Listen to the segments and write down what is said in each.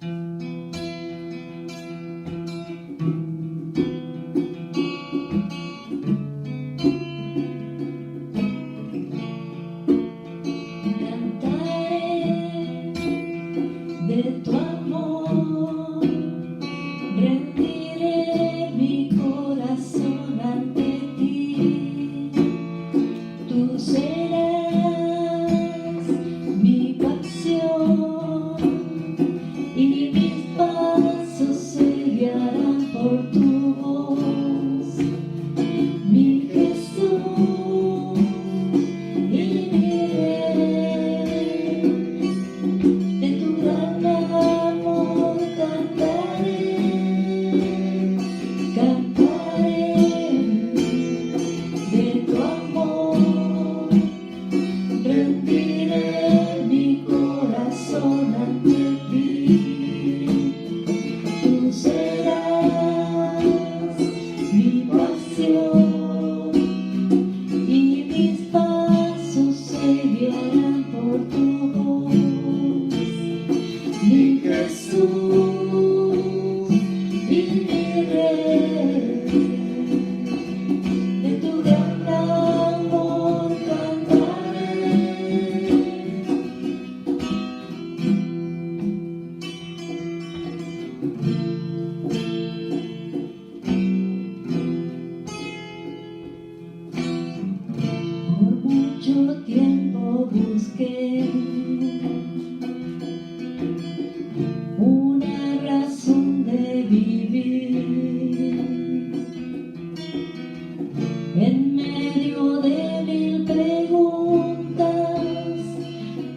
De tu amor, rendiré mi corazón ante ti. Tú serás mi pasión y mis pasos se guiarán por tu voz, mi Jesús y mi Rey. De tu gran amor cantaré, de tu amor rendiré mi corazón ante ti. Tú serás mi pasión y mis pasos se guiarán por tu voz, mi Jesús y mi Rey. De tu gran amor cantaré. Por mucho tiempo busqué una razón de vivir en medio de mil preguntas.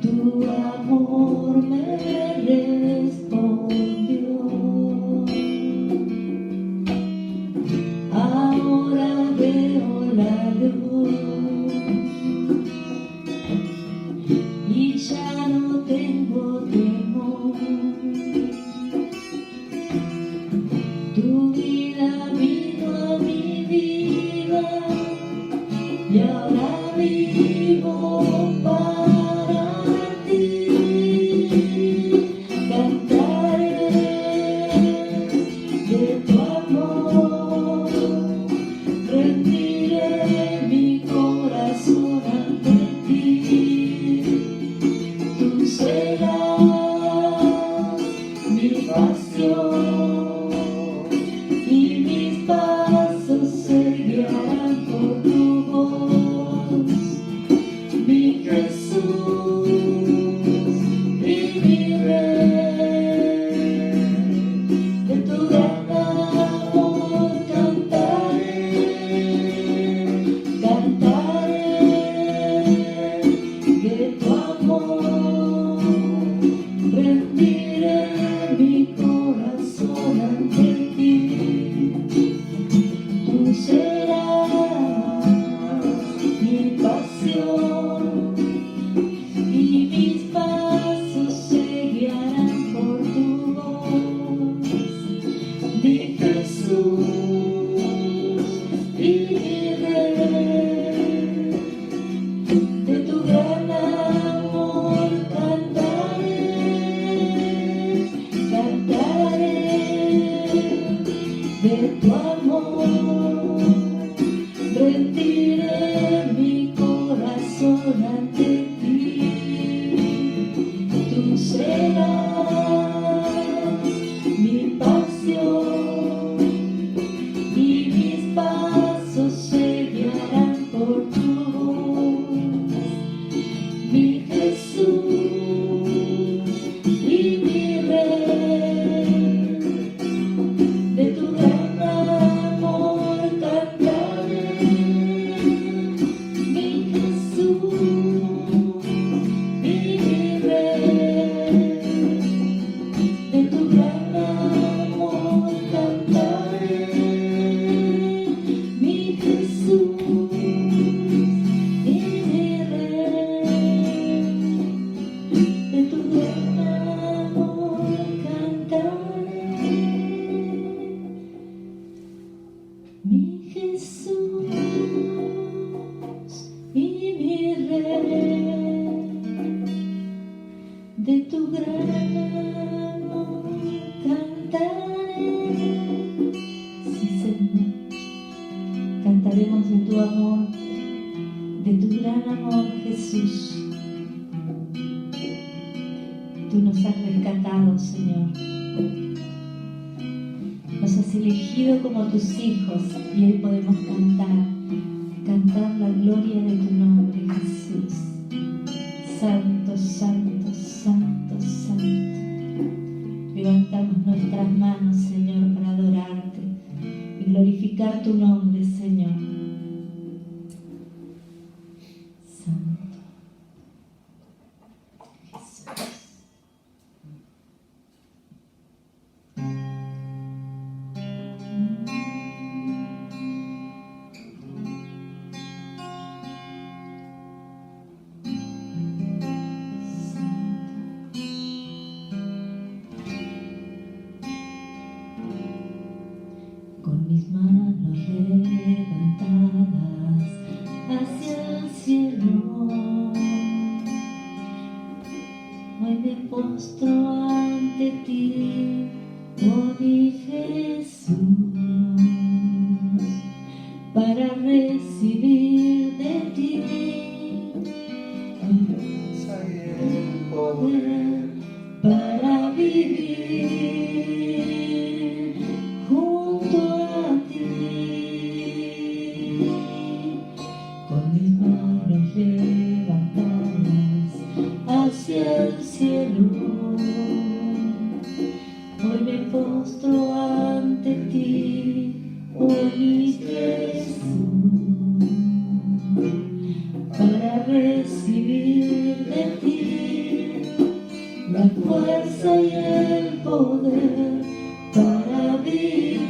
Tu amor me respondió. Ahora veo la luz y ya no tengo temor. Tu vida vino a mi vida y ahora vivo para ti. Cantaré de tu amor, rendiré mi corazón ante ti. Tú serás mi pasión y mis pasos se guiarán por tu voz, mi Jesús y mi Rey. De tu gran amor cantaré, de tu amor rendiré mi corazón ante ti. Tú serás mi pasión y mis pasos se guiarán por tu voz, mi Jesús y mi Rey. De tu gran amor cantaré, de tu amor rendiré mi corazón ante ti. Tú serás mi pasión y mis pasos Cantaremos de tu amor, de tu gran amor, Jesús. Tú nos has rescatado, Señor. Nos has elegido como tus hijos y hoy podemos cantar la gloria de tu nombre, Jesús. Santo, santo, santo, santo. Levantamos nuestras manos, Señor, para adorarte y glorificar tu nombre, Señor. Santo Jesús. Con mis manos levantadas hacia el cielo, hoy me postro ante ti, oh mi Jesús, para recibir de ti el poder para vivir junto a ti. Con mis manos levantadas hacia el cielo, hoy me postro ante ti, oh mi Jesús, para recibir de ti la fuerza y el poder para vivir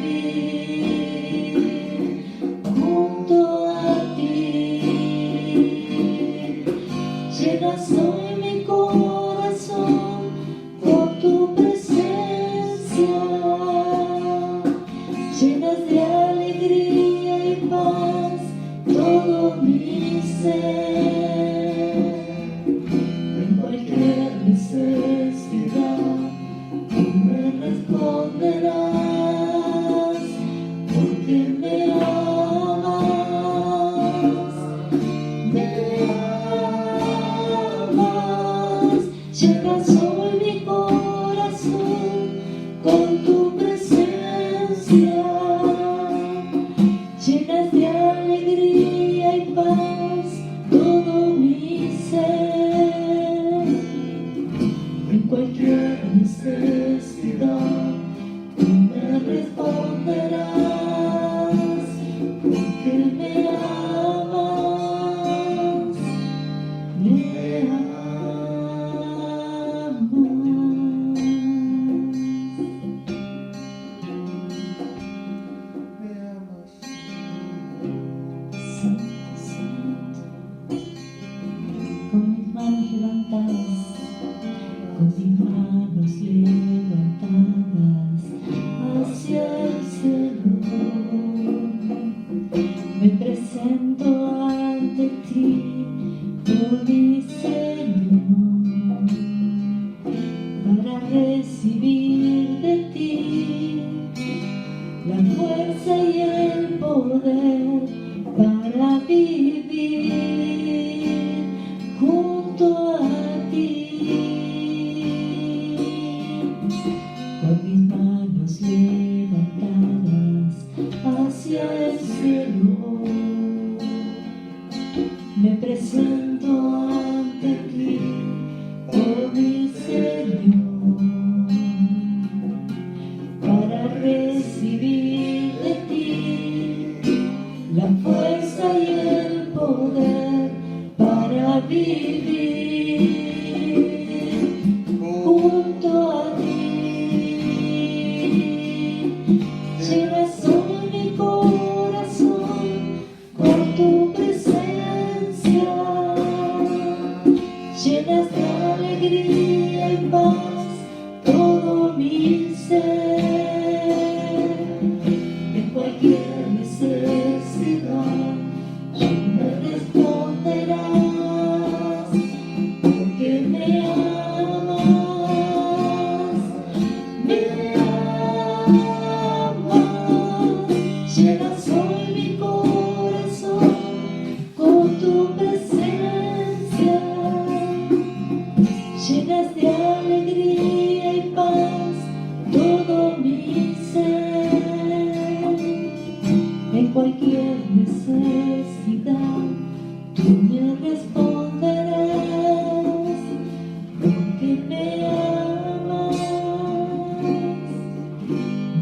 junto a ti. Llenas hoy mi corazón con tu presencia, llenas de alegría y paz todo mi ser. En cualquier necesidad tú me responderás, porque me amas, me amas. Llenas hoy mi corazón con tu presencia, llenas de alegría y paz todo mi ser. En cualquier necesidad tú me responderás, porque me amas, me amas. Santo, santo. Con mis manos levantadas, con mis manos levantadas hacia el cielo, me presento ante ti, oh mi Señor, para recibir de ti la fuerza y el poder para vivir junto a ti. Con mis manos levantadas hacia el cielo, me presento ante ti, oh mi Señor, para recibir de ti la fuerza y el poder para vivir junto a ti. Llenas hoy mi corazón con tu presencia, llenas de alegría y paz todo mi ser. En cualquier necesidad tú me responderás, porque me amas, me amas. Llenas hoy mi corazón necesidad, tú me responderás, porque me amas,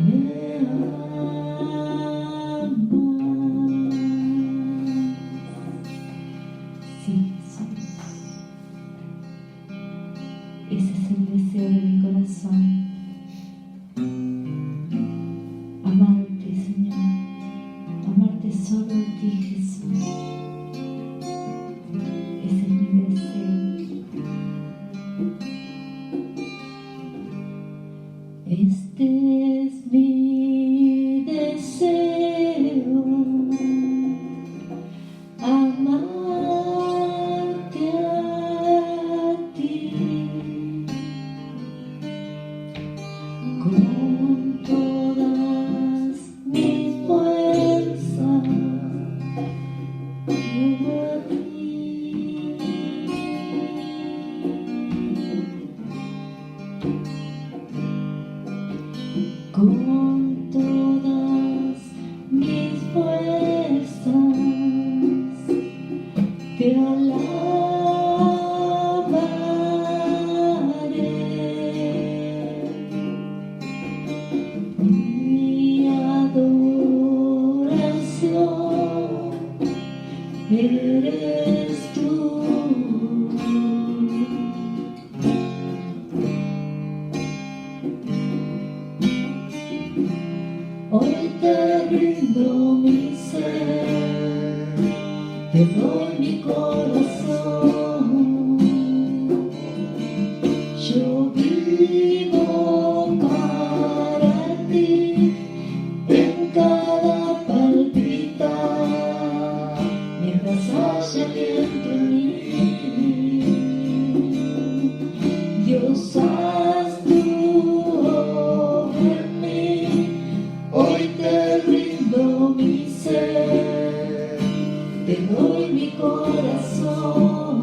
me amas. Sí, Jesús, ese es el deseo de mi corazón. Amarte, Señor, amarte solo a ti, Jesús. Ese es mi deseo. Este es mi deseo, amarte a ti con todas mis fuerzas, con todas mis fuerzas te alabaré. Mi adoración eres tú. Hoy te rindo mi ser, te doy mi corazón. Yo vivo para ti, en cada palpitar, mientras haya aliento en mí. Dios, haz tu obra en mí. Hoy te rindo mi ser, te doy mi corazón.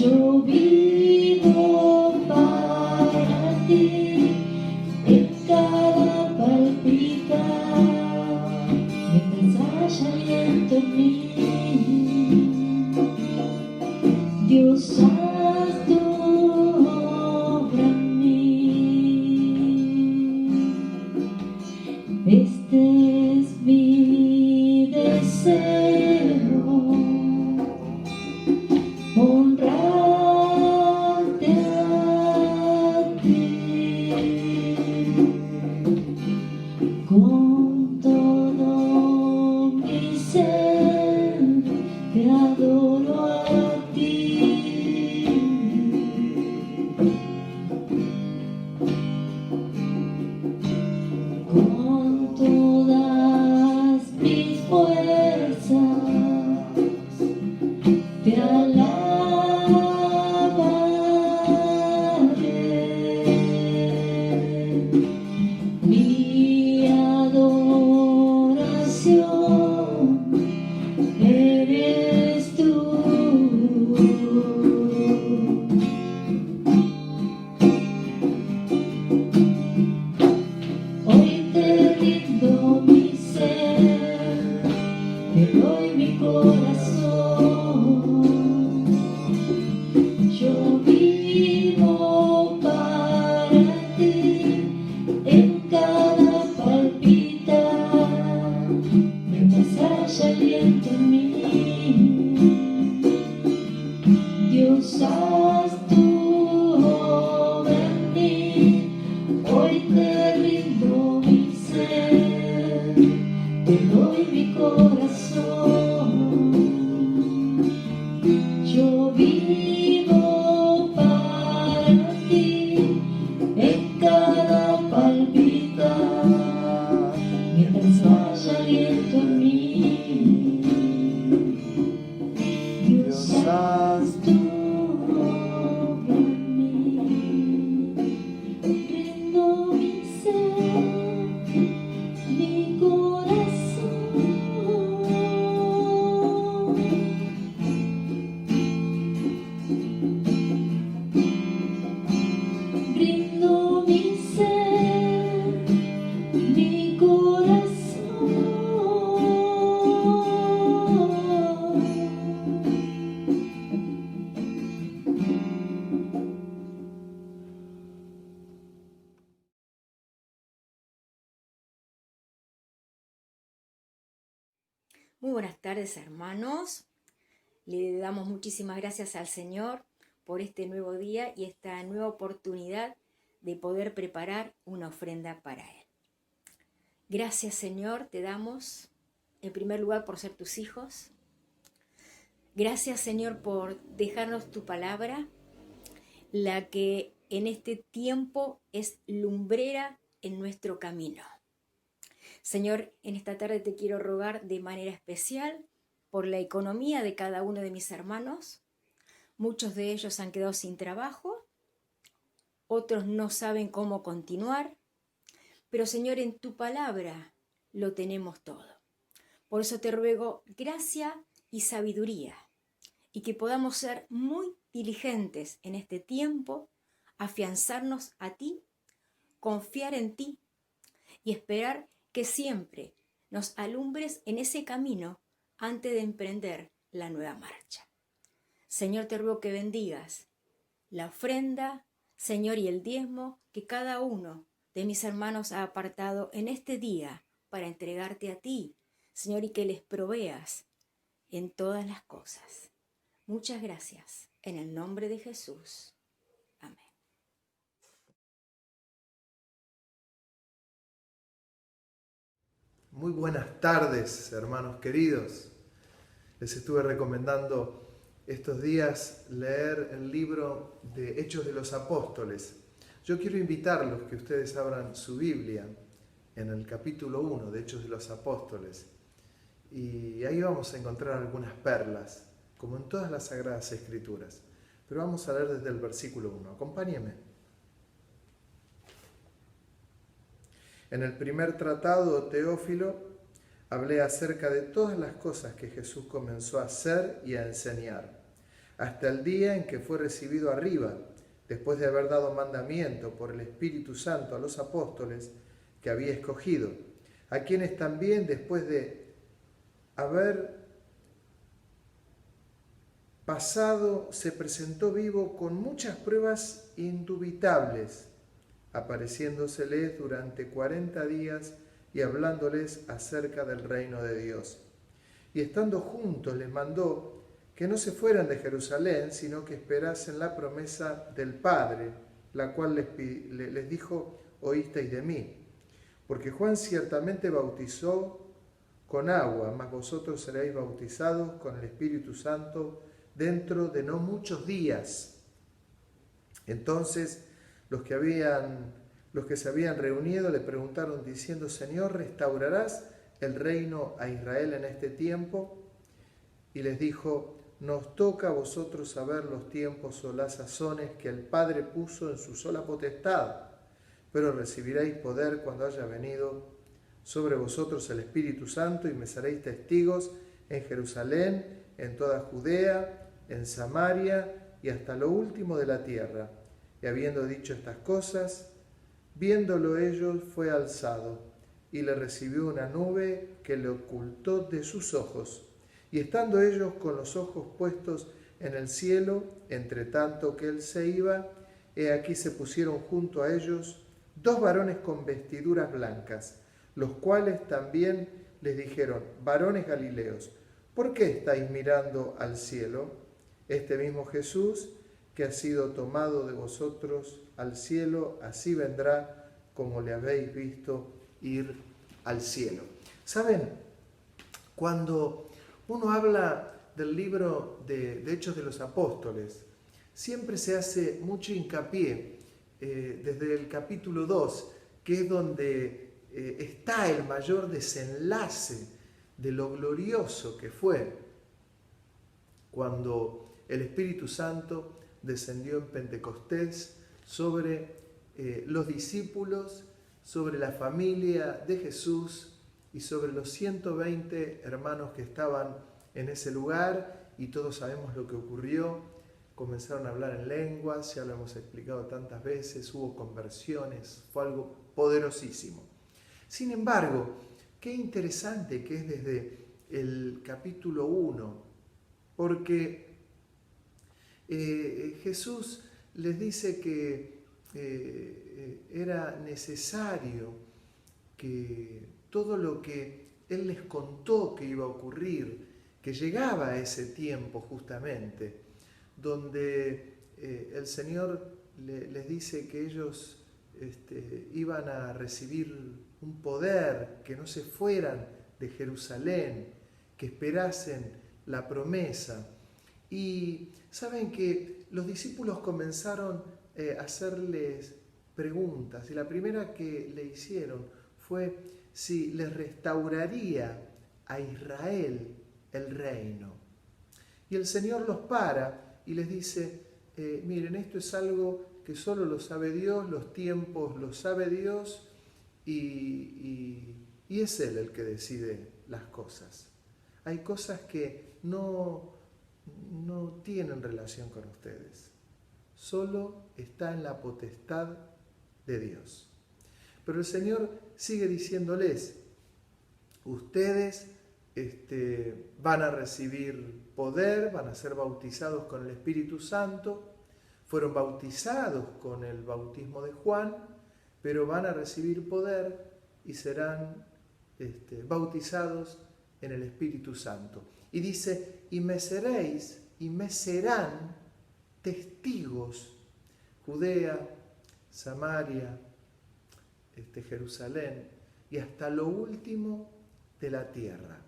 Yo vivo para ti, en cada palpitar, mientras haya aliento en mí. Dios, haz tu obra en mí. Este es mi deseo, honrarte a ti con todo mi ser, te adoro a ti. Con todas mis fuerzas te alabaré. Mi adoración eres tú. Hoy te rindo mi ser, te doy mi corazón. Yo vivo para ti, en cada palpitar, mientras haya aliento en mí. Dios, haz tu obra en mí. Hoy te rindo mi ser, te doy mi corazón. Yo vivo para ti, en cada palpitar, mientras haya aliento en mí. Dios, haz tu obra en mí. Rindo mi ser, mi corazón. Muy buenas tardes, hermanos. Le damos muchísimas gracias al Señor por este nuevo día y esta nueva oportunidad de poder preparar una ofrenda para Él. Gracias, Señor, te damos en primer lugar por ser tus hijos. Gracias, Señor, por dejarnos tu palabra, la que en este tiempo es lumbrera en nuestro camino. Señor, en esta tarde te quiero rogar de manera especial por la economía de cada uno de mis hermanos. Muchos de ellos han quedado sin trabajo, otros no saben cómo continuar, pero Señor, en tu palabra lo tenemos todo. Por eso te ruego gracia y sabiduría, y que podamos ser muy diligentes en este tiempo, afianzarnos a ti, confiar en ti y esperar que siempre nos alumbres en ese camino antes de emprender la nueva marcha. Señor, te ruego que bendigas la ofrenda, Señor, y el diezmo que cada uno de mis hermanos ha apartado en este día para entregarte a ti, Señor, y que les proveas en todas las cosas. Muchas gracias. En el nombre de Jesús. Amén. Muy buenas tardes, hermanos queridos. Les estuve recomendando estos días leer el libro de Hechos de los Apóstoles. Yo quiero invitarlos que ustedes abran su Biblia en el capítulo 1 de Hechos de los Apóstoles. Y ahí vamos a encontrar algunas perlas, como en todas las Sagradas Escrituras. Pero vamos a leer desde el versículo 1. Acompáñenme. En el primer tratado, Teófilo, hablé acerca de todas las cosas que Jesús comenzó a hacer y a enseñar, hasta el día en que fue recibido arriba, después de haber dado mandamiento por el Espíritu Santo a los apóstoles que había escogido, a quienes también, después de haber pasado, se presentó vivo con muchas pruebas indubitables, apareciéndoseles durante 40 días y hablándoles acerca del reino de Dios. Y estando juntos les mandó que no se fueran de Jerusalén, sino que esperasen la promesa del Padre, la cual les dijo: oísteis de mí. Porque Juan ciertamente bautizó con agua, mas vosotros seréis bautizados con el Espíritu Santo dentro de no muchos días. Entonces los que se habían reunido le preguntaron diciendo: Señor, ¿restaurarás el reino a Israel en este tiempo? Y les dijo: nos toca a vosotros saber los tiempos o las sazones que el Padre puso en su sola potestad, pero recibiréis poder cuando haya venido sobre vosotros el Espíritu Santo y me seréis testigos en Jerusalén, en toda Judea, en Samaria y hasta lo último de la tierra. Y habiendo dicho estas cosas, viéndolo ellos, fue alzado, y le recibió una nube que le ocultó de sus ojos. Y estando ellos con los ojos puestos en el cielo, entre tanto que él se iba, he aquí se pusieron junto a ellos 2 varones con vestiduras blancas, los cuales también les dijeron: varones Galileos, ¿por qué estáis mirando al cielo? Este mismo Jesús, que ha sido tomado de vosotros al cielo, así vendrá como le habéis visto ir al cielo. ¿Saben? Cuando uno habla del libro de Hechos de los Apóstoles, siempre se hace mucho hincapié desde el capítulo 2, que es donde está el mayor desenlace de lo glorioso que fue cuando el Espíritu Santo descendió en Pentecostés sobre los discípulos, sobre la familia de Jesús y sobre los 120 hermanos que estaban en ese lugar, y todos sabemos lo que ocurrió. Comenzaron a hablar en lenguas, ya lo hemos explicado tantas veces, hubo conversiones, fue algo poderosísimo. Sin embargo, qué interesante que es desde el capítulo 1, porque Jesús les dice que era necesario que todo lo que Él les contó que iba a ocurrir, que llegaba ese tiempo justamente, donde el Señor les dice que ellos iban a recibir un poder, que no se fueran de Jerusalén, que esperasen la promesa. Y saben que los discípulos comenzaron a hacerles preguntas, y la primera que le hicieron fue si les restauraría a Israel el reino. Y el Señor los para y les dice, miren, esto es algo que solo lo sabe Dios, los tiempos los sabe Dios, y es Él el que decide las cosas. Hay cosas que no tienen relación con ustedes. Solo está en la potestad de Dios. Pero el Señor sigue diciéndoles, ustedes van a recibir poder, van a ser bautizados con el Espíritu Santo, fueron bautizados con el bautismo de Juan, pero van a recibir poder y serán bautizados en el Espíritu Santo. Y dice, y me seréis y me serán testigos, Judea, Samaria, Jerusalén y hasta lo último de la tierra.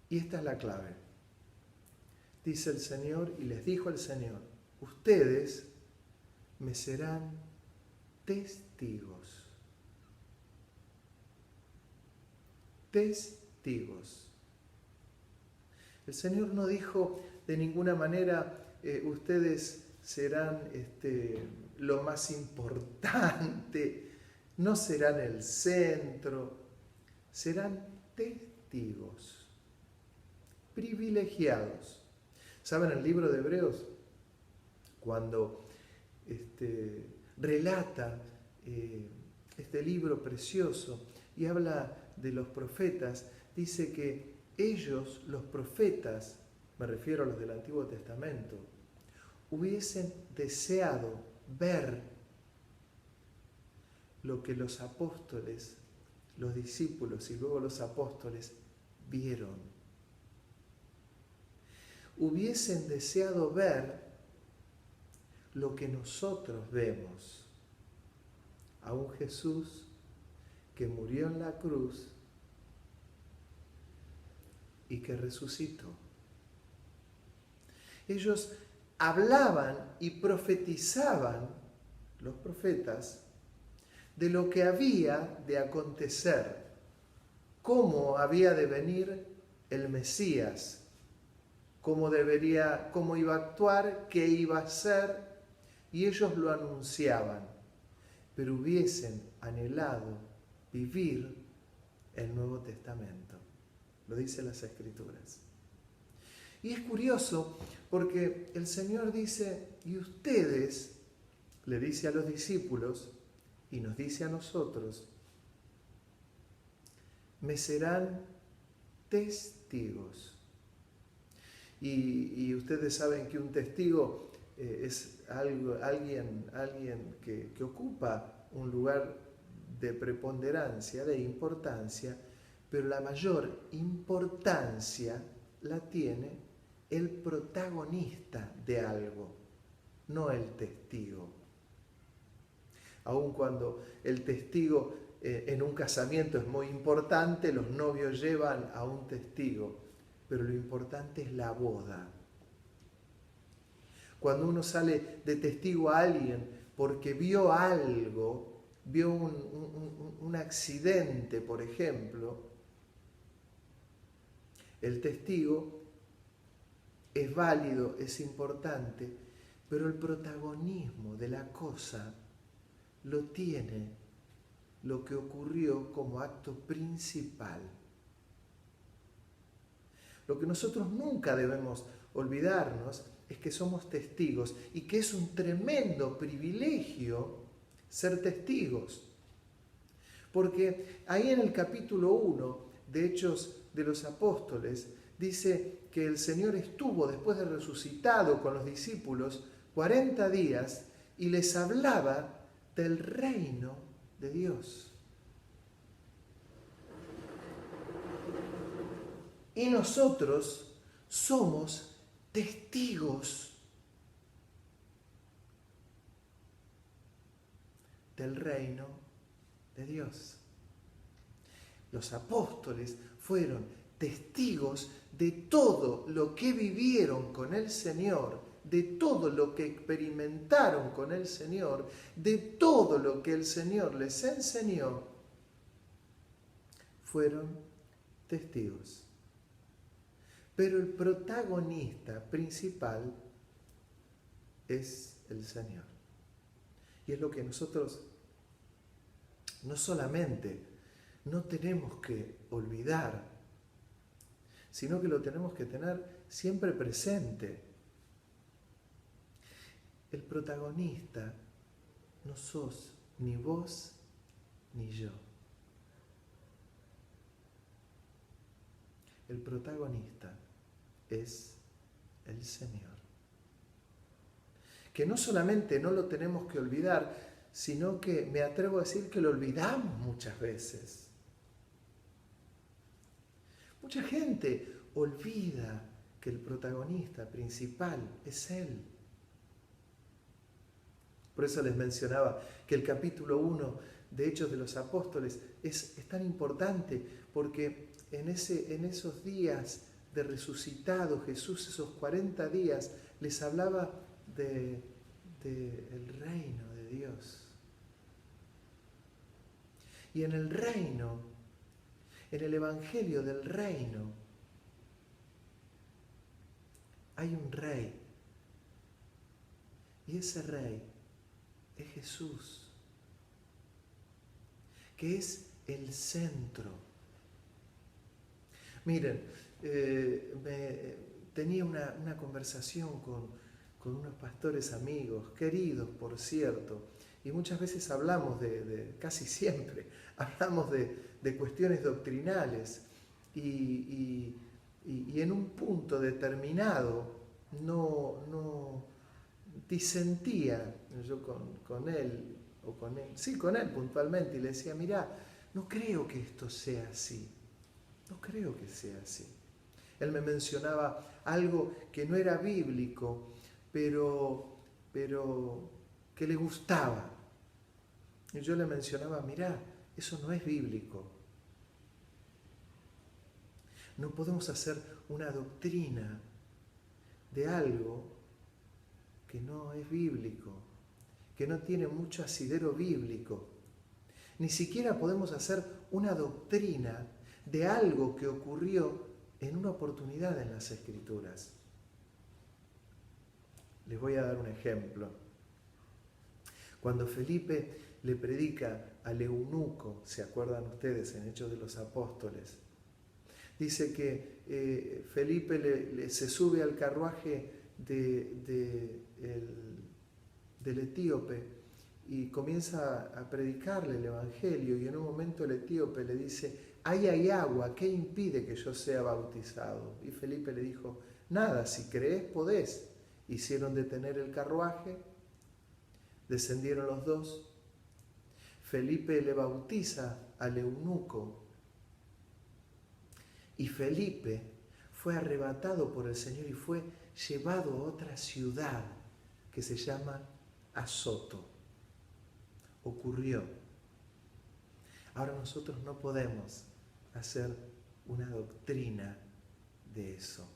Y esta es la clave. Dice el Señor, y les dijo el Señor, ustedes me serán testigos. Testigos. El Señor no dijo de ninguna manera, ustedes serán lo más importante, no serán el centro, serán testigos, privilegiados. ¿Saben el libro de Hebreos? Cuando relata este libro precioso y habla de los profetas, dice que ellos, los profetas, me refiero a los del Antiguo Testamento, hubiesen deseado ver lo que los apóstoles, los discípulos y luego los apóstoles vieron. Hubiesen deseado ver lo que nosotros vemos, a un Jesús que murió en la cruz y que resucitó. Ellos hablaban y profetizaban, los profetas, de lo que había de acontecer, cómo había de venir el Mesías, cómo iba a actuar, qué iba a hacer, y ellos lo anunciaban, pero hubiesen anhelado vivir el Nuevo Testamento. Lo dicen las Escrituras. Y es curioso porque el Señor dice, y ustedes, le dice a los discípulos y nos dice a nosotros, me serán testigos. Y ustedes saben que un testigo es alguien que ocupa un lugar de preponderancia, de importancia, pero la mayor importancia la tiene el protagonista de algo, no el testigo. Aun cuando el testigo en un casamiento es muy importante, los novios llevan a un testigo, pero lo importante es la boda. Cuando uno sale de testigo a alguien porque vio algo, vio un accidente, por ejemplo, el testigo es válido, es importante, pero el protagonismo de la cosa lo tiene lo que ocurrió como acto principal. Lo que nosotros nunca debemos olvidarnos es que somos testigos y que es un tremendo privilegio ser testigos. Porque ahí en el capítulo 1 de Hechos de los Apóstoles dice que el Señor estuvo después de resucitado con los discípulos 40 días y les hablaba del reino de Dios. y nosotros somos testigos del reino de Dios. Los apóstoles fueron testigos de todo lo que vivieron con el Señor, de todo lo que experimentaron con el Señor, de todo lo que el Señor les enseñó. Fueron testigos. Pero el protagonista principal es el Señor. Y es lo que nosotros no solamente no tenemos que olvidar, sino que lo tenemos que tener siempre presente. El protagonista no sos ni vos ni yo. El protagonista es el Señor. Que no solamente no lo tenemos que olvidar, sino que me atrevo a decir que lo olvidamos muchas veces. Mucha gente olvida que el protagonista principal es Él. Por eso les mencionaba que el capítulo 1 de Hechos de los Apóstoles es tan importante, porque en esos días de resucitado Jesús, esos 40 días, les hablaba del reino de Dios. Y en el reino, en el evangelio del reino, hay un rey. Y ese rey es Jesús, que es el centro. Miren, tenía una conversación con unos pastores amigos, queridos por cierto, y muchas veces hablamos casi siempre, hablamos de cuestiones doctrinales, y en un punto determinado no disentía yo con él, con él puntualmente, y le decía, mirá, no creo que esto sea así, no creo que sea así. Él me mencionaba algo que no era bíblico, pero que le gustaba. Y yo le mencionaba, mirá, eso no es bíblico. No podemos hacer una doctrina de algo que no es bíblico, que no tiene mucho asidero bíblico. Ni siquiera podemos hacer una doctrina de algo que ocurrió en una oportunidad en las Escrituras. Les voy a dar un ejemplo. Cuando Felipe le predica al eunuco, ¿se acuerdan ustedes en Hechos de los Apóstoles? Dice que Felipe se sube al carruaje del etíope y comienza a predicarle el evangelio, y en un momento el etíope le dice, ahí hay agua, ¿qué impide que yo sea bautizado? Y Felipe le dijo, nada, si crees podés. Hicieron detener el carruaje, descendieron los dos, Felipe le bautiza al eunuco, y Felipe fue arrebatado por el Señor y fue llevado a otra ciudad que se llama Azoto. Ocurrió. Ahora nosotros no podemos hacer una doctrina de eso.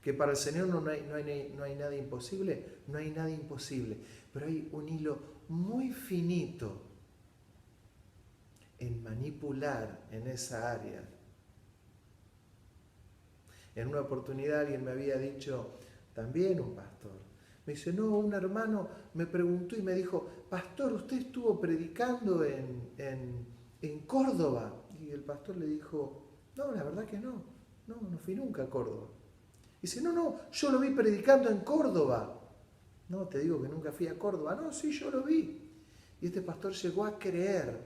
Que para el Señor no hay nada imposible, no hay nada imposible, pero hay un hilo muy finito en manipular en esa área. En una oportunidad alguien me había dicho, también un pastor, me dice, no, un hermano me preguntó y me dijo, pastor, ¿usted estuvo predicando en Córdoba? Y el pastor le dijo, no, la verdad que no fui nunca a Córdoba. Dice, no, yo lo vi predicando en Córdoba. No, te digo que nunca fui a Córdoba. No, sí, yo lo vi. Y este pastor llegó a creer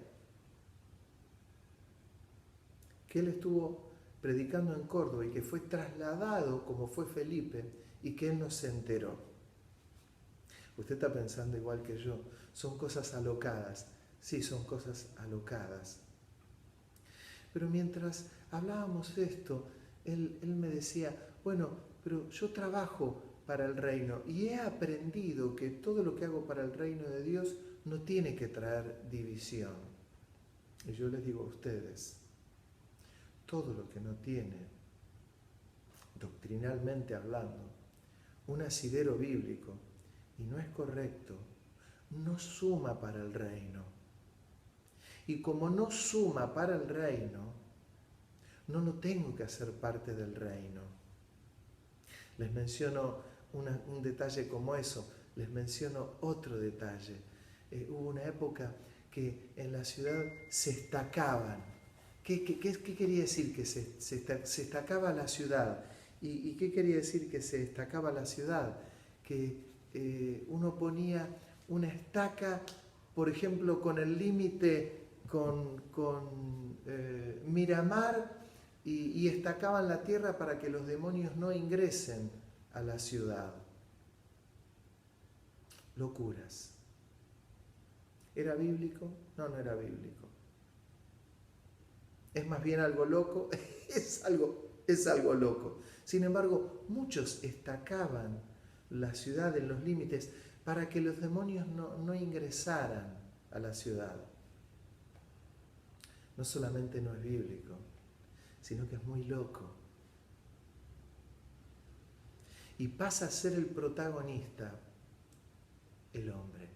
que él estuvo predicando en Córdoba y que fue trasladado como fue Felipe y que él no se enteró. Usted está pensando igual que yo, son cosas alocadas. Sí, son cosas alocadas. Pero mientras hablábamos de esto, él me decía, bueno, pero yo trabajo para el reino y he aprendido que todo lo que hago para el reino de Dios no tiene que traer división. Y yo les digo a ustedes, todo lo que no tiene, doctrinalmente hablando, un asidero bíblico y no es correcto, no suma para el reino. Y como no suma para el reino, no lo tengo que hacer parte del reino. Les menciono un detalle como eso, les menciono otro detalle. Hubo una época que en la ciudad se estacaban. ¿Qué quería decir que se estacaba la ciudad? ¿Y qué quería decir que se destacaba la ciudad? Que uno ponía una estaca, por ejemplo, con el límite con Miramar y estacaban la tierra para que los demonios no ingresen a la ciudad. Locuras. ¿Era bíblico? No, no era bíblico. Es más bien algo loco, es algo loco. Sin embargo, muchos estacaban la ciudad en los límites para que los demonios no ingresaran a la ciudad. No solamente no es bíblico, sino que es muy loco. Y pasa a ser el protagonista el hombre.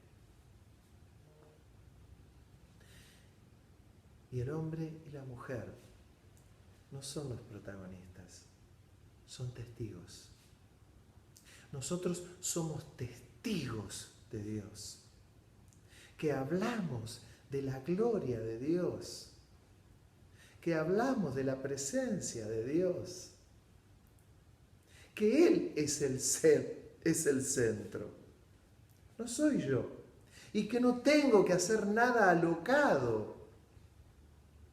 Y el hombre y la mujer no son los protagonistas, son testigos. Nosotros somos testigos de Dios, que hablamos de la gloria de Dios, que hablamos de la presencia de Dios, que Él es el centro, no soy yo, y que no tengo que hacer nada alocado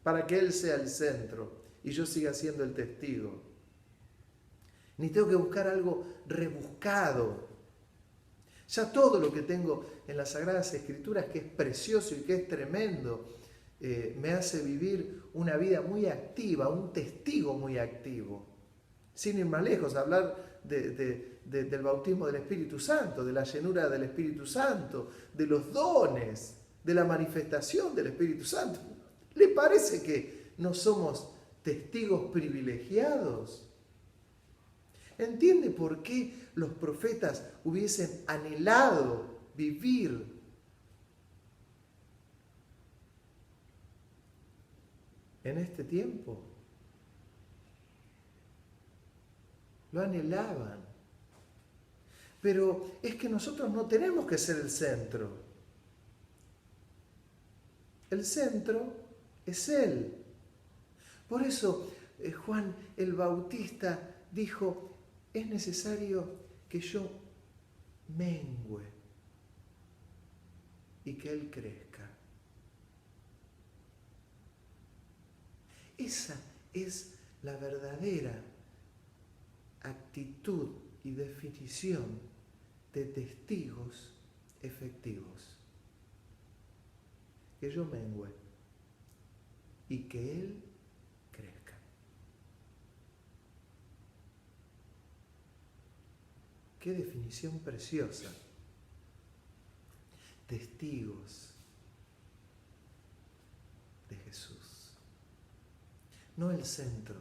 para que Él sea el centro y yo siga siendo el testigo. Ni tengo que buscar algo rebuscado. Ya todo lo que tengo en las Sagradas Escrituras, que es precioso y que es tremendo, me hace vivir una vida muy activa, un testigo muy activo. Sin ir más lejos, hablar del bautismo del Espíritu Santo, de la llenura del Espíritu Santo, de los dones, de la manifestación del Espíritu Santo. ¿Le parece que no somos testigos privilegiados? ¿Entiende por qué los profetas hubiesen anhelado vivir en este tiempo? Lo anhelaban. Pero es que nosotros no tenemos que ser el centro. El centro es Él. Por eso Juan el Bautista dijo, es necesario que yo mengüe y que Él crezca. Esa es la verdadera actitud y definición de testigos efectivos. Que yo mengüe y que Él crezca. Qué definición preciosa. Testigos de Jesús. No el centro.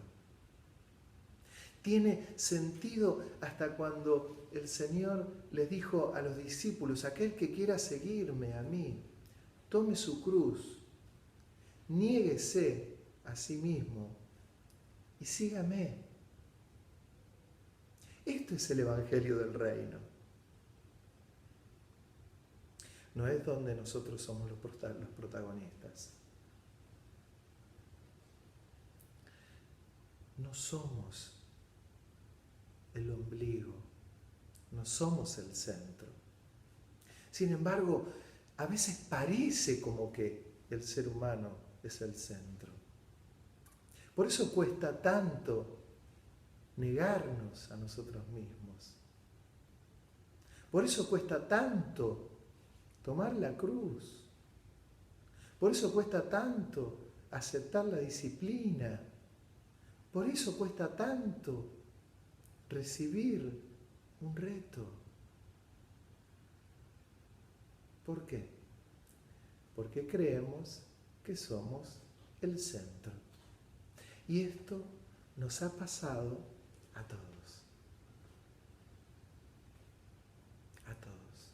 Tiene sentido hasta cuando el Señor les dijo a los discípulos, aquel que quiera seguirme a mí, tome su cruz, niéguese a sí mismo y sígame. Esto es el Evangelio del Reino. No es donde nosotros somos los protagonistas. No somos el ombligo, no somos el centro. Sin embargo, a veces parece como que el ser humano es el centro. Por eso cuesta tanto negarnos a nosotros mismos. Por eso cuesta tanto tomar la cruz. Por eso cuesta tanto aceptar la disciplina. Por eso cuesta tanto recibir un reto. ¿Por qué? Porque creemos que somos el centro. Y esto nos ha pasado a todos. A todos.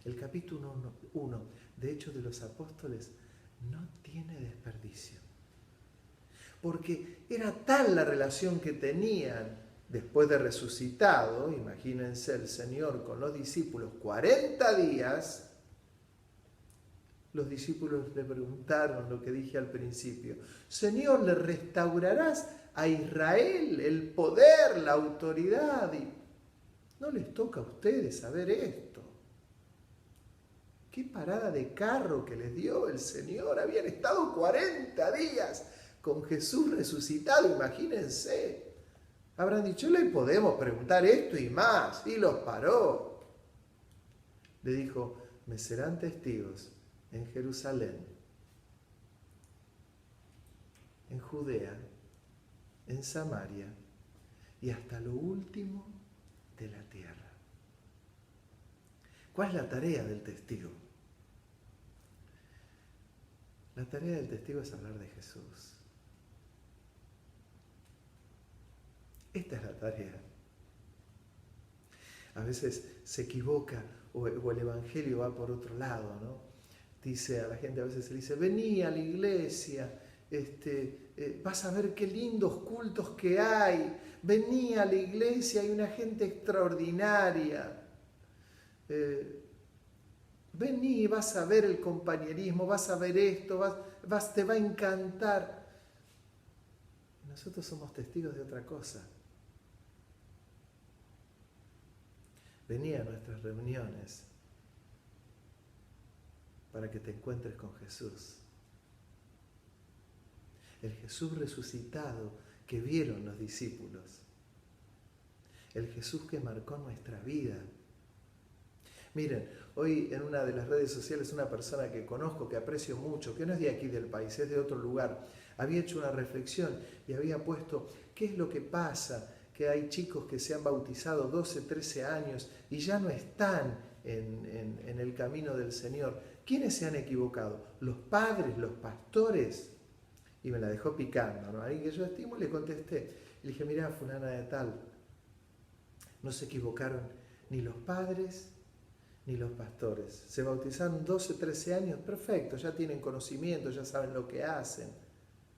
El capítulo 1 de Hechos de los Apóstoles no tiene desperdicio. Porque era tal la relación que tenían después de resucitado, imagínense el Señor con los discípulos 40 días, los discípulos le preguntaron lo que dije al principio: Señor, ¿le restaurarás a Israel el poder, la autoridad? Y no les toca a ustedes saber esto. Qué parada de carro que les dio el Señor. Habían estado 40 días con Jesús resucitado, imagínense. Habrán dicho, le podemos preguntar esto y más. Y los paró. Le dijo, me serán testigos en Jerusalén, en Judea, en Samaria y hasta lo último de la tierra. ¿Cuál es la tarea del testigo? La tarea del testigo es hablar de Jesús. Esta es la tarea. A veces se equivoca o el evangelio va por otro lado, ¿no? Dice a la gente, a veces se le dice, vení a la iglesia, vas a ver qué lindos cultos que hay, vení a la iglesia, hay una gente extraordinaria. Vení, vas a ver el compañerismo, vas a ver esto, te va a encantar. Nosotros somos testigos de otra cosa. Vení a nuestras reuniones para que te encuentres con Jesús. El Jesús resucitado que vieron los discípulos. El Jesús que marcó nuestra vida. Miren, hoy en una de las redes sociales una persona que conozco, que aprecio mucho, que no es de aquí del país, es de otro lugar, había hecho una reflexión y había puesto, ¿qué es lo que pasa? Que hay chicos que se han bautizado 12, 13 años y ya no están en el camino del Señor. ¿Quiénes se han equivocado? ¿Los padres, los pastores? Y me la dejó picando, ¿no? Ahí que yo estimo le contesté. Y le dije, mirá, fulana de tal, no se equivocaron ni los padres ni los pastores. Se bautizaron 12, 13 años, perfecto, ya tienen conocimiento, ya saben lo que hacen,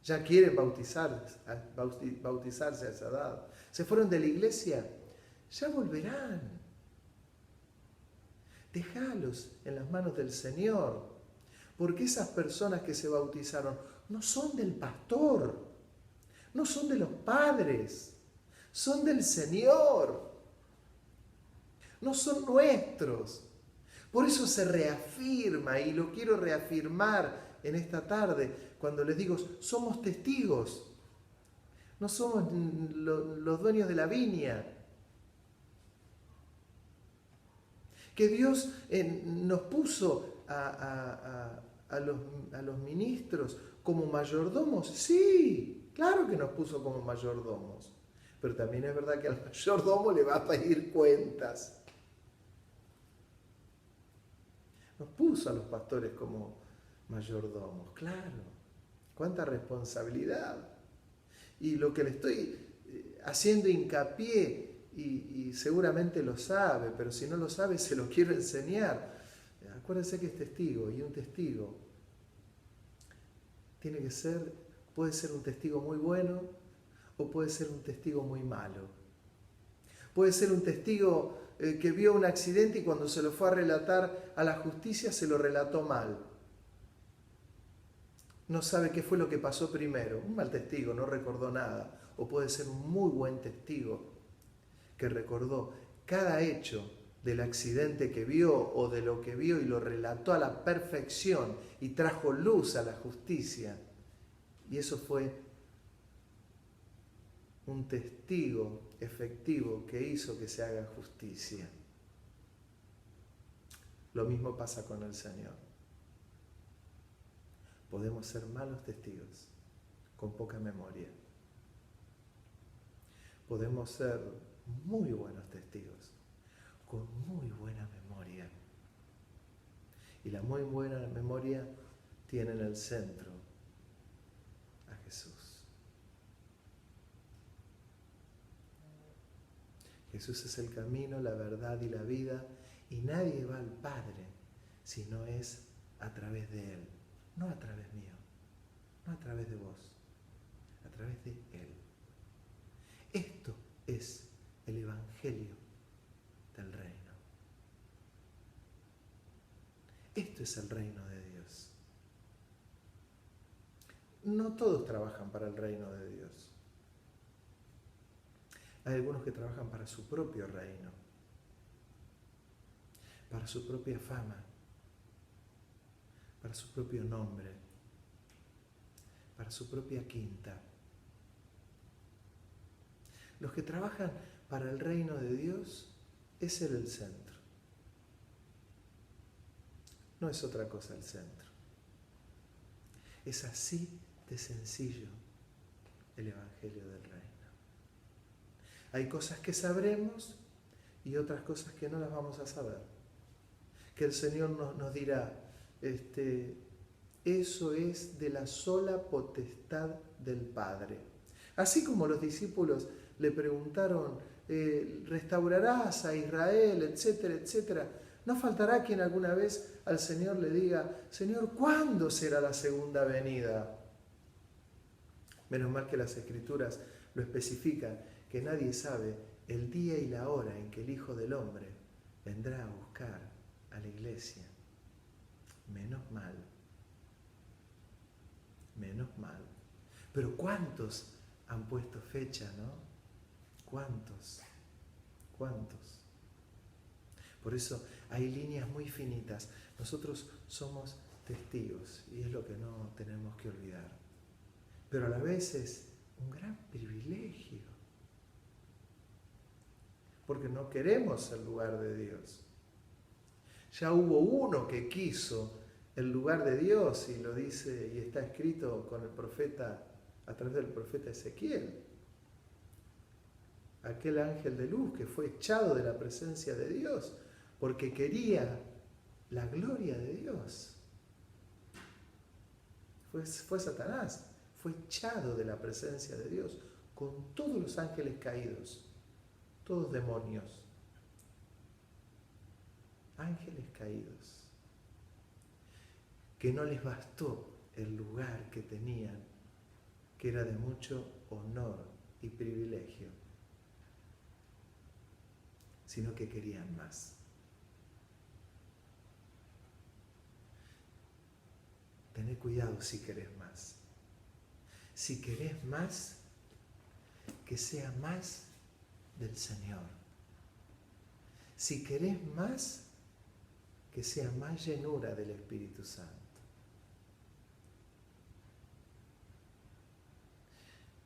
ya quieren bautizarse a esa edad. Se fueron de la iglesia, ya volverán. Déjalos en las manos del Señor, porque esas personas que se bautizaron no son del pastor, no son de los padres, son del Señor, no son nuestros. Por eso se reafirma, y lo quiero reafirmar en esta tarde, cuando les digo, somos testigos, no somos los dueños de la viña. Que Dios nos puso a los ministros como mayordomos. Sí, claro que nos puso como mayordomos. Pero también es verdad que al mayordomo le va a pedir cuentas. Nos puso a los pastores como mayordomos, claro. Cuánta responsabilidad. Y lo que le estoy haciendo hincapié, y seguramente lo sabe, pero si no lo sabe se lo quiero enseñar. Acuérdense que es testigo, y un testigo puede ser un testigo muy bueno o puede ser un testigo muy malo. Puede ser un testigo que vio un accidente y cuando se lo fue a relatar a la justicia se lo relató mal. No sabe qué fue lo que pasó primero. Un mal testigo, no recordó nada. O puede ser un muy buen testigo que recordó cada hecho del accidente que vio o de lo que vio y lo relató a la perfección y trajo luz a la justicia. Y eso fue un testigo efectivo que hizo que se haga justicia. Lo mismo pasa con el Señor. podemos ser malos testigos, con poca memoria. Podemos ser muy buenos testigos, con muy buena memoria. Y la muy buena memoria tiene en el centro a Jesús. Jesús es el camino, la verdad y la vida, y nadie va al Padre si no es a través de Él, no a través mío, no a través de vos, a través de Él. Esto es el Evangelio del reino. Esto es el reino de Dios. No todos trabajan para el reino de Dios. Hay algunos que trabajan para su propio reino, para su propia fama, para su propio nombre, para su propia quinta. Los que trabajan para el reino de Dios es Él el centro. No es otra cosa el centro. Es así de sencillo el Evangelio del Reino. Hay cosas que sabremos y otras cosas que no las vamos a saber. Que el Señor nos dirá, eso es de la sola potestad del Padre. Así como los discípulos le preguntaron, ¿restaurarás a Israel, etcétera, etcétera? ¿No faltará quien alguna vez al Señor le diga, Señor, ¿cuándo será la segunda venida? Menos mal que las Escrituras lo especifican, que nadie sabe el día y la hora en que el Hijo del Hombre vendrá a buscar a la iglesia. Menos mal. Menos mal. Pero ¿cuántos han puesto fecha, no? ¿Cuántos? ¿Cuántos? Por eso hay líneas muy finitas. Nosotros somos testigos y es lo que no tenemos que olvidar. Pero a la vez es un gran privilegio. Porque no queremos el lugar de Dios. Ya hubo uno que quiso el lugar de Dios y lo dice y está escrito con el profeta, a través del profeta Ezequiel. Aquel ángel de luz que fue echado de la presencia de Dios porque quería la gloria de Dios. Fue Satanás, fue echado de la presencia de Dios con todos los ángeles caídos, todos demonios, ángeles caídos, que no les bastó el lugar que tenían, que era de mucho honor y privilegio, sino que querían más. Tené cuidado si querés más. Si querés más, que sea más del Señor. Si querés más, que sea más llenura del Espíritu Santo.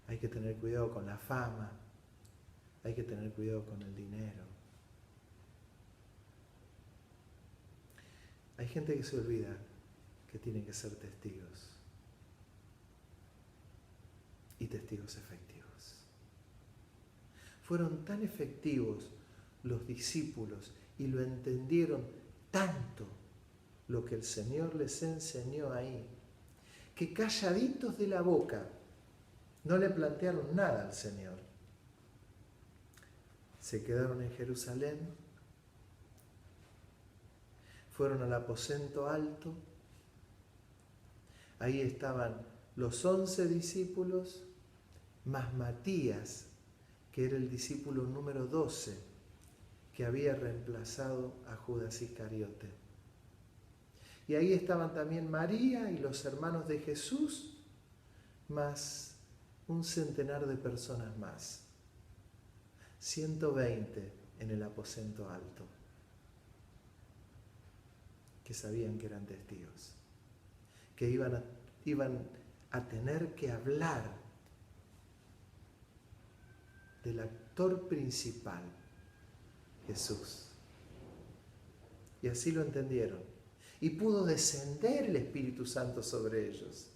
Hay que tener cuidado con la fama, hay que tener cuidado con el dinero. Hay gente que se olvida que tienen que ser testigos y testigos efectivos. Fueron tan efectivos los discípulos y lo entendieron tanto lo que el Señor les enseñó ahí, que calladitos de la boca no le plantearon nada al Señor. Se quedaron en Jerusalén, fueron al aposento alto. Ahí estaban los 11 discípulos, más Matías, que era el discípulo número 12, que había reemplazado a Judas Iscariote. Y ahí estaban también María y los hermanos de Jesús, más un centenar de personas más. 120 en el aposento alto, que sabían que eran testigos, que iban a tener que hablar del actor principal, Jesús. Y así lo entendieron. y pudo descender el Espíritu Santo sobre ellos.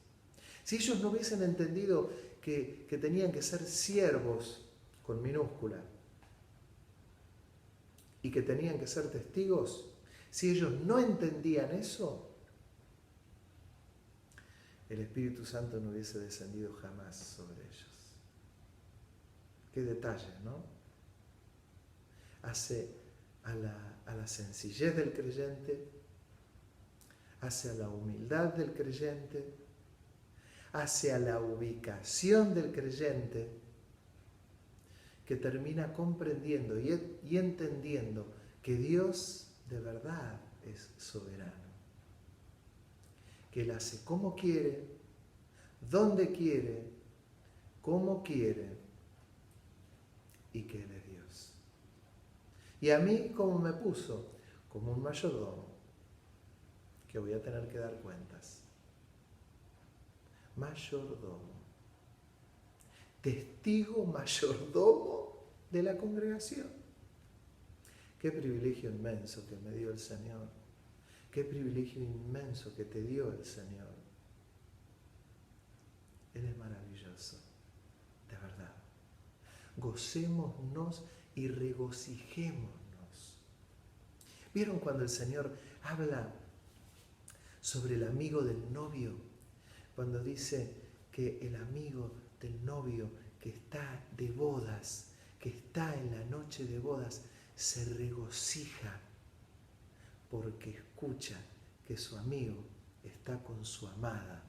Si ellos no hubiesen entendido que tenían que ser siervos con minúscula y que tenían que ser testigos, si ellos no entendían eso, el Espíritu Santo no hubiese descendido jamás sobre ellos. Qué detalle, ¿no? Hace a la sencillez del creyente, hace a la humildad del creyente, hace a la ubicación del creyente, que termina comprendiendo y entendiendo que Dios de verdad es soberano, que Él hace como quiere, donde quiere, como quiere, y que Él es Dios. Y a mí, ¿cómo me puso? Como un mayordomo, que voy a tener que dar cuentas. Mayordomo. Testigo mayordomo de la congregación. Qué privilegio inmenso que me dio el Señor. Qué privilegio inmenso que te dio el Señor. Él es maravilloso, de verdad. Gocémonos y regocijémonos. ¿Vieron cuando el Señor habla sobre el amigo del novio? Cuando dice que el amigo del novio que está de bodas, que está en la noche de bodas, se regocija porque escucha que su amigo está con su amada.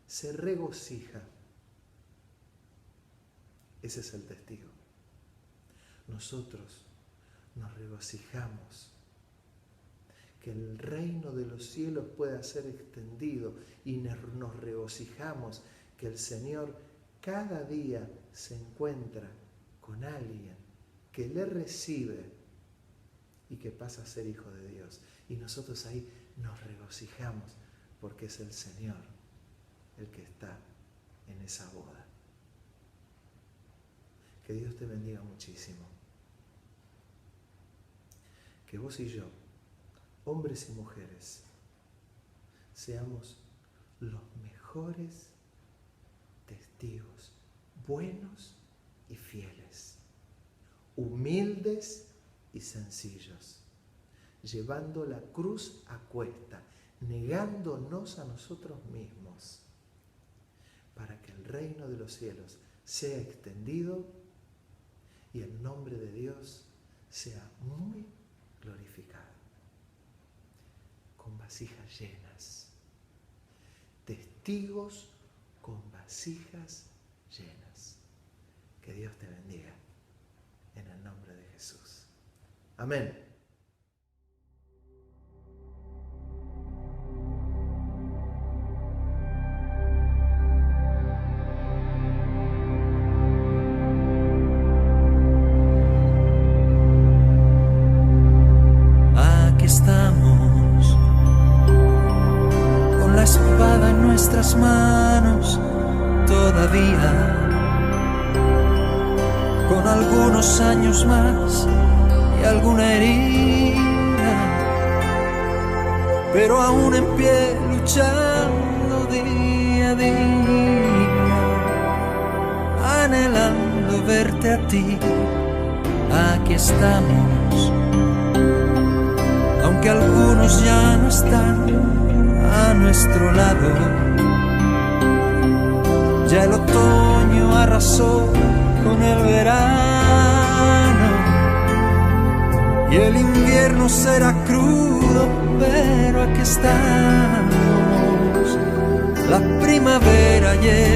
Se regocija. Ese es el testigo. Nosotros nos regocijamos que el reino de los cielos pueda ser extendido y nos regocijamos que el Señor cada día se encuentra con alguien que le recibe y que pasa a ser hijo de Dios. Y nosotros ahí nos regocijamos porque es el Señor el que está en esa boda. Que Dios te bendiga muchísimo. Que vos y yo, hombres y mujeres, seamos los mejores testigos, buenos y fieles, humildes y sencillos, llevando la cruz a cuesta, negándonos a nosotros mismos, para que el reino de los cielos sea extendido y el nombre de Dios sea muy glorificado. Con vasijas llenas, testigos con vasijas llenas. Que Dios te bendiga en el nombre de Jesús. Amén. Aquí estamos, con la espada en nuestras manos, todavía, con algunos años más y alguna herida, pero aún en pie, luchando día a día, anhelando verte a ti. Aquí estamos, aunque algunos ya no están a nuestro lado. Ya el otoño arrasó con el verano y el invierno será crudo, pero aquí estamos. La primavera llega